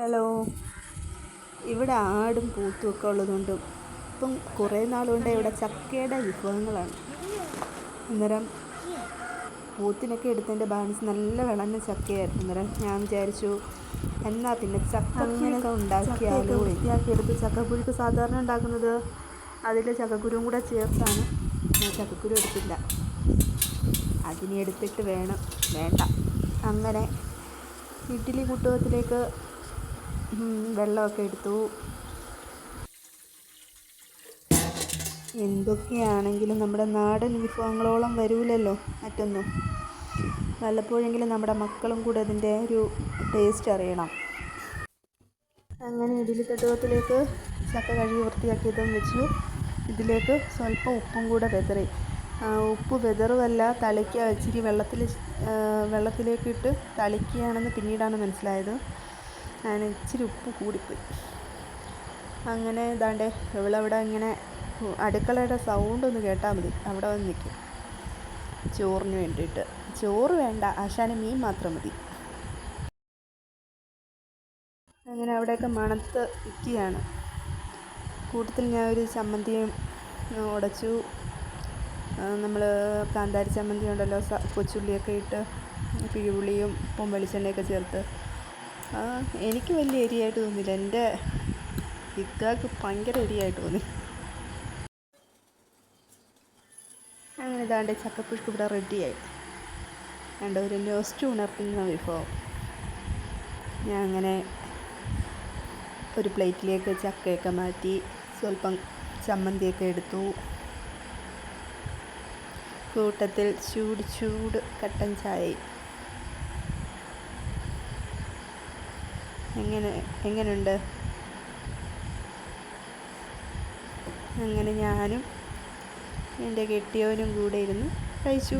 Hello. ഇവിടെ ആടും പൂത്തും ഒക്കെ ഉള്ളതുകൊണ്ടും ഇപ്പം കുറേ നാളുകൊണ്ട് ഇവിടെ ചക്കയുടെ വിഭവങ്ങളാണ്. അന്നേരം പൂത്തിനൊക്കെ എടുത്തതിൻ്റെ ബാലൻസ് നല്ല വിളഞ്ഞ ചക്കയായിരുന്നു. അന്നേരം ഞാൻ വിചാരിച്ചു എന്നാൽ പിന്നെ ചക്കപ്പുഴുക്ക് ഉണ്ടാക്കിയാലോ. വൃത്തിയാക്കി എടുത്ത് ചക്കപ്പുഴുക്ക് സാധാരണ ഉണ്ടാക്കുന്നത് അതിൽ ചക്കക്കുരുവും കൂടെ ചേർത്താണ്. ഞാൻ ചക്കക്കുരു എടുത്തില്ല, അതിനെ എടുത്തിട്ട് വേണ്ട. അങ്ങനെ ഇഡ്ഡലി കുട്ടകത്തിലേക്ക് വെള്ളമൊക്കെ എടുത്തു. എന്തൊക്കെയാണെങ്കിലും നമ്മുടെ നാടൻ വിഭവങ്ങളോളം വരൂലല്ലോ മറ്റൊന്നും. വല്ലപ്പോഴെങ്കിലും നമ്മുടെ മക്കളും കൂടെ അതിൻ്റെ ഒരു ടേസ്റ്റ് അറിയണം. അങ്ങനെ ഇഡ്ഡലി തട്ടുകത്തിലേക്ക് ചക്ക കഴുകി വൃത്തിയാക്കിയതും വെച്ചു. ഇതിലേക്ക് സ്വല്പം ഉപ്പും കൂടെ വിതറി. ഉപ്പ് വിതറുമല്ല, തളിക്കുക. ഇച്ചിരി വെള്ളത്തിലേക്കിട്ട് തളിക്കുകയാണെന്ന് പിന്നീടാണ് മനസ്സിലായത്. ഞാൻ ഇച്ചിരി ഉപ്പ് കൂടിപ്പോയി. അങ്ങനെ ഇതാണ്ട് ഇവളവിടെ ഇങ്ങനെ അടുക്കളയുടെ സൗണ്ടൊന്ന് കേട്ടാൽ മതി, അവിടെ വന്ന് നിൽക്കും ചോറിന് വേണ്ടിയിട്ട്. ചോറ് വേണ്ട, ആശാന് മീൻ മാത്രം മതി. അങ്ങനെ അവിടെയൊക്കെ മണത്ത് നിൽക്കുകയാണ്. കൂട്ടത്തിൽ ഞാൻ ഒരു ചമ്മന്തിയും ഉടച്ചു. നമ്മൾ കാന്താരി ചമ്മന്തി ഉണ്ടല്ലോ, കൊച്ചുള്ളിയൊക്കെ ഇട്ട് പിഴിപുളിയും ഉപ്പും വെളിച്ചെണ്ണയൊക്കെ ചേർത്ത്. എനിക്ക് വലിയ എരിയായിട്ട് തോന്നിയില്ല, എൻ്റെ ഇക്കാക്ക് ഭയങ്കര എരിയായിട്ട് തോന്നി. അങ്ങനെ ഇതാണ്ട് ചക്കപ്പുഴുക്ക് ഇവിടെ റെഡിയായി. രണ്ട് ഒരു നോസ്റ്റ് ഉണർത്തുന്ന വിഭവം. ഞാൻ അങ്ങനെ ഒരു പ്ലേറ്റിലേക്ക് ചക്കയൊക്കെ മാറ്റി സ്വല്പം ചമ്മന്തിയൊക്കെ എടുത്തു. കൂട്ടത്തിൽ ചൂട് കട്ടൻ ചായ. എങ്ങനെയുണ്ട്? അങ്ങനെ ഞാനും എൻ്റെ കെട്ടിയവനും കൂടെ ഇരുന്ന് കഴിച്ചു.